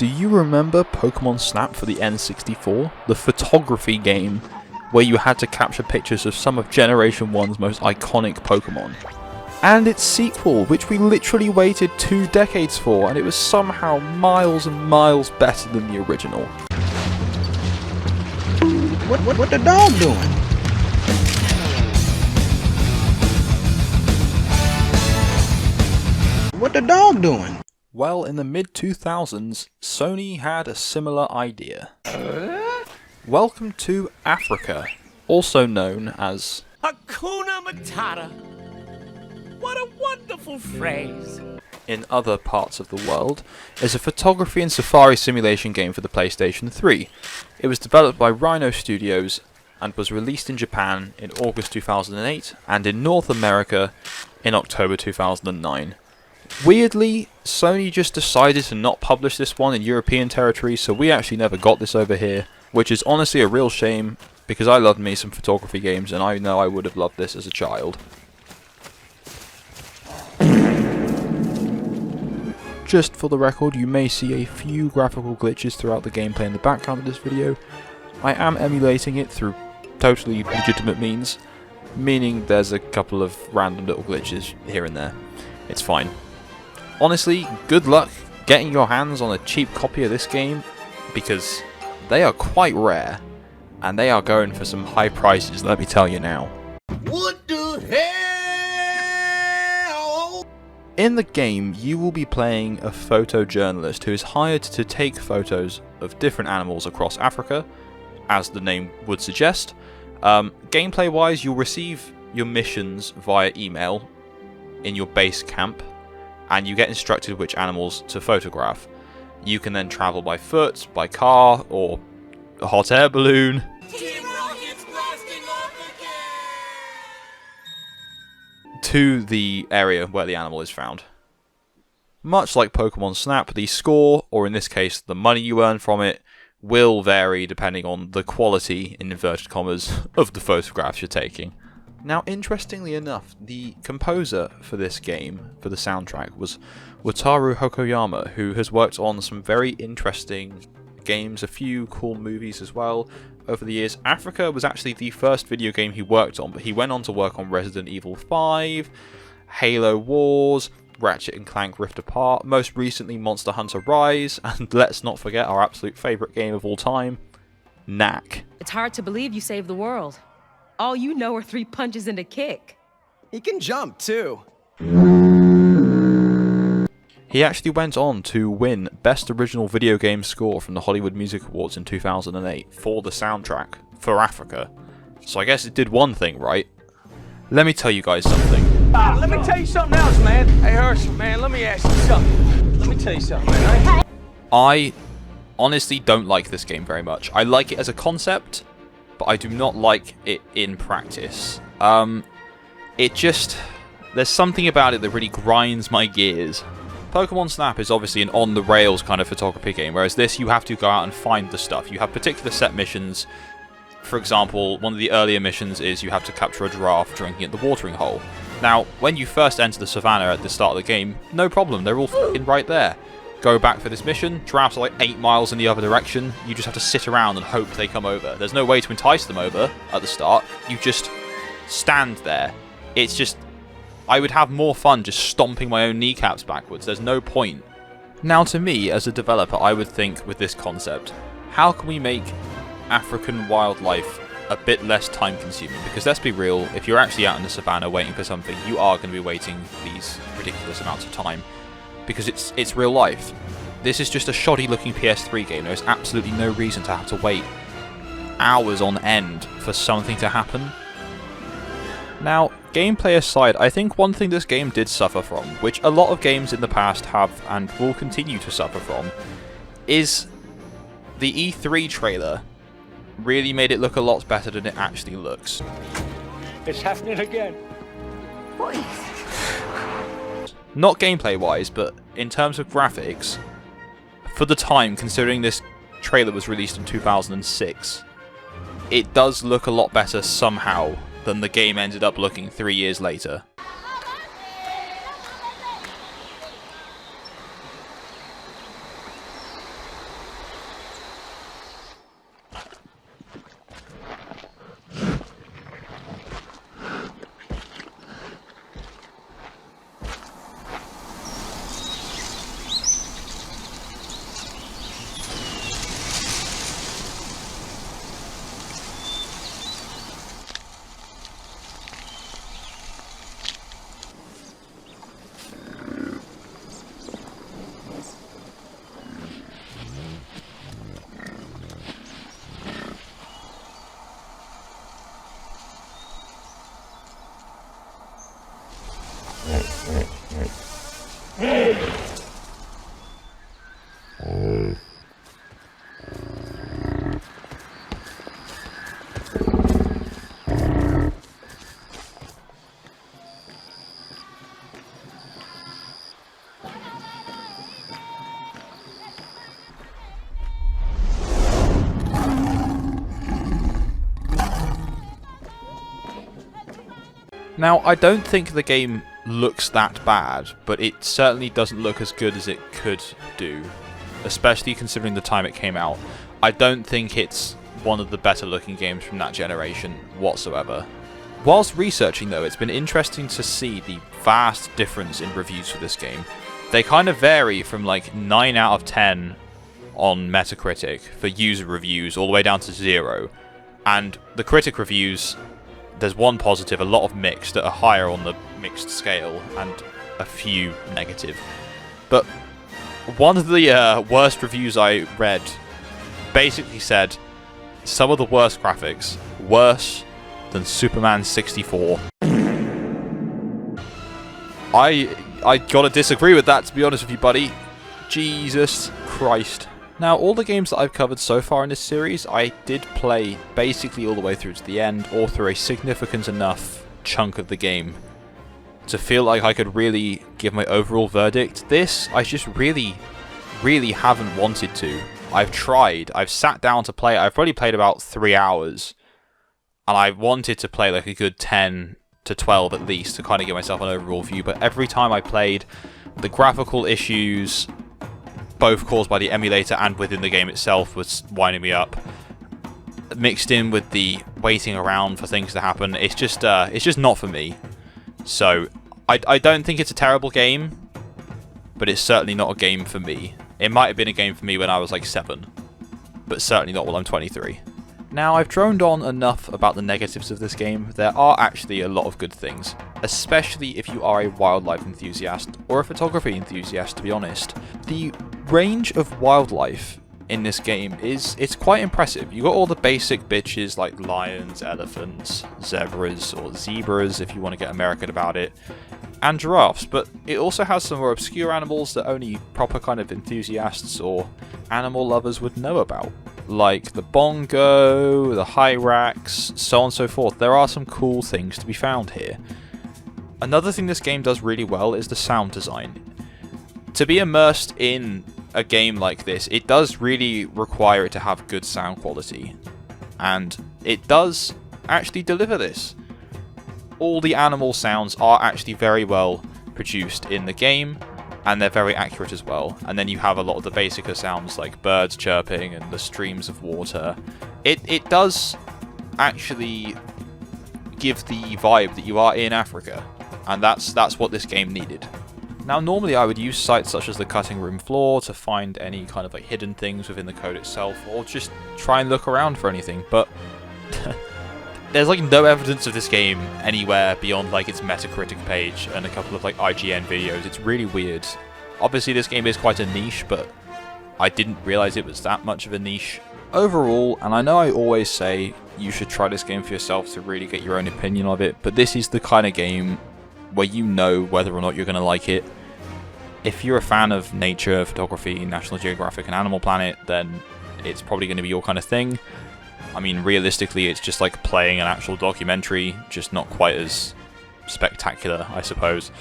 Do you remember Pokemon Snap for the N64? The photography game where you had to capture pictures of some of Generation 1's most iconic Pokemon. And its sequel, which we literally waited 2 decades for, and it was somehow miles and miles better than the original. What the dog doing? What the dog doing? Well, in the mid-2000s, Sony had a similar idea. Welcome to Afrika, also known as Hakuna Matata. What a wonderful phrase. In other parts of the world, is a photography and safari simulation game for the PlayStation 3. It was developed by Rhino Studios and was released in Japan in August 2008 and in North America in October 2009. Weirdly, Sony just decided to not publish this one in European territory, so we actually never got this over here, which is honestly a real shame, because I loved me some photography games and I know I would have loved this as a child. Just for the record, you may see a few graphical glitches throughout the gameplay in the background of this video. I am emulating it through totally legitimate means, meaning there's a couple of random little glitches here and there. It's fine. Honestly, good luck getting your hands on a cheap copy of this game, because they are quite rare, and they are going for some high prices, let me tell you now. What the hell? In the game, you will be playing a photojournalist who is hired to take photos of different animals across Africa, as the name would suggest. Gameplay-wise, you'll receive your missions via email in your base camp, and you get instructed which animals to photograph. You can then travel by foot, by car, or a hot air balloon. To the area where the animal is found. Much like Pokemon Snap, the score, or in this case the money you earn from it, will vary depending on the quality, in inverted commas, of the photographs you're taking. Now, interestingly enough, the composer for this game, for the soundtrack, was Wataru Hokoyama, who has worked on some very interesting games, a few cool movies as well over the years. Afrika was actually the first video game he worked on, but he went on to work on Resident Evil 5, Halo Wars, Ratchet & Clank Rift Apart, most recently Monster Hunter Rise, and let's not forget our absolute favourite game of all time, Knack. It's hard to believe you saved the world. All you know are 3 punches and a kick. He can jump too. He actually went on to win Best Original Video Game Score from the Hollywood Music Awards in 2008 for the soundtrack for Afrika. So I guess it did one thing right. Let me tell you guys something. Let me tell you something else, man. Hey, Herschel, man, let me ask you something. Let me tell you something, man. I honestly don't like this game very much. I like it as a concept, but I do not like it in practice. There's something about it that really grinds my gears. Pokemon Snap is obviously an on-the-rails kind of photography game, whereas this, you have to go out and find the stuff. You have particular set missions. For example, one of the earlier missions is you have to capture a giraffe drinking at the watering hole. Now, when you first enter the savannah at the start of the game, no problem, they're all f***ing right there. Go back for this mission, giraffes are like 8 miles in the other direction, you just have to sit around and hope they come over. There's no way to entice them over at the start, you just stand there. It's just, I would have more fun just stomping my own kneecaps backwards, there's no point. Now to me, as a developer, I would think with this concept, how can we make African wildlife a bit less time consuming? Because let's be real, if you're actually out in the savannah waiting for something, you are going to be waiting these ridiculous amounts of time. Because it's real life. This is just a shoddy looking PS3 game. There's absolutely no reason to have to wait hours on end for something to happen. Now, gameplay aside, I think one thing this game did suffer from, which a lot of games in the past have and will continue to suffer from, is the E3 trailer really made it look a lot better than it actually looks. It's happening again. Not gameplay-wise, but in terms of graphics, for the time, considering this trailer was released in 2006, it does look a lot better somehow than the game ended up looking 3 years later. Now, I don't think the game looks that bad, but it certainly doesn't look as good as it could do, especially considering the time it came out. I don't think it's one of the better looking games from that generation whatsoever. Whilst researching though, it's been interesting to see the vast difference in reviews for this game. They kind of vary from like 9 out of 10 on Metacritic for user reviews all the way down to 0. And the critic reviews, there's one positive, a lot of mixed that are higher on the mixed scale, and a few negative. But one of the worst reviews I read basically said, some of the worst graphics, worse than Superman 64. I gotta disagree with that, to be honest with you, buddy. Jesus Christ. Now, all the games that I've covered so far in this series, I did play basically all the way through to the end, or through a significant enough chunk of the game to feel like I could really give my overall verdict. This, I just really haven't wanted to. I've tried, I've sat down to play it, I've probably played about 3 hours, and I wanted to play like a good 10 to 12 at least to kind of give myself an overall view, but every time I played, the graphical issues, both caused by the emulator and within the game itself, was winding me up. Mixed in with the waiting around for things to happen, it's just not for me. So I don't think it's a terrible game, but it's certainly not a game for me. It might have been a game for me when I was like 7, but certainly not while I'm 23. Now, I've droned on enough about the negatives of this game. There are actually a lot of good things, especially if you are a wildlife enthusiast, or a photography enthusiast, to be honest. The range of wildlife in this game it's quite impressive. You got all the basic bitches like lions, elephants, zebras, or zebras if you want to get American about it, and giraffes, but it also has some more obscure animals that only proper kind of enthusiasts or animal lovers would know about, like the bongo, the hyrax, so on and so forth. There are some cool things to be found here. Another thing this game does really well is the sound design. To be immersed in a game like this, it does really require it to have good sound quality, and it does actually deliver this. All the animal sounds are actually very well produced in the game, and they're very accurate as well. And then you have a lot of the basicer sounds like birds chirping and the streams of water. It does actually give the vibe that you are in Africa, and that's what this game needed. Now, normally I would use sites such as the cutting room floor to find any kind of like hidden things within the code itself, or just try and look around for anything, but there's like no evidence of this game anywhere beyond like its Metacritic page and a couple of like IGN videos. It's really weird. Obviously this game is quite a niche, but I didn't realize it was that much of a niche. Overall, and I know I always say you should try this game for yourself to really get your own opinion of it, but this is the kind of game where you know whether or not you're going to like it. If you're a fan of nature, photography, National Geographic and Animal Planet, then it's probably going to be your kind of thing. I mean, realistically, it's just like playing an actual documentary, just not quite as spectacular, I suppose.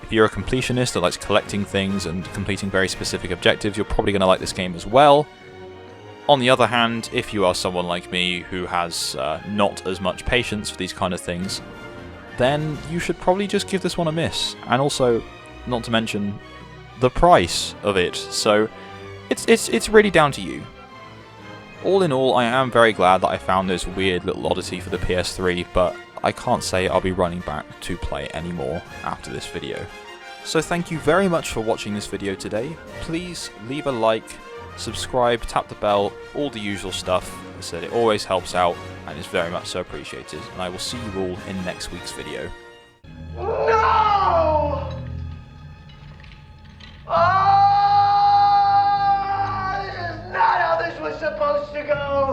If you're a completionist that likes collecting things and completing very specific objectives, you're probably going to like this game as well. On the other hand, if you are someone like me who has not as much patience for these kind of things, then you should probably just give this one a miss. And also, not to mention, the price of it. So, it's really down to you. All in all, I am very glad that I found this weird little oddity for the PS3, but I can't say I'll be running back to play anymore after this video. So thank you very much for watching this video today. Please leave a like, subscribe, tap the bell, all the usual stuff. As I said, it always helps out and is very much so appreciated. And I will see you all in next week's video. No! This is not how this was supposed to go!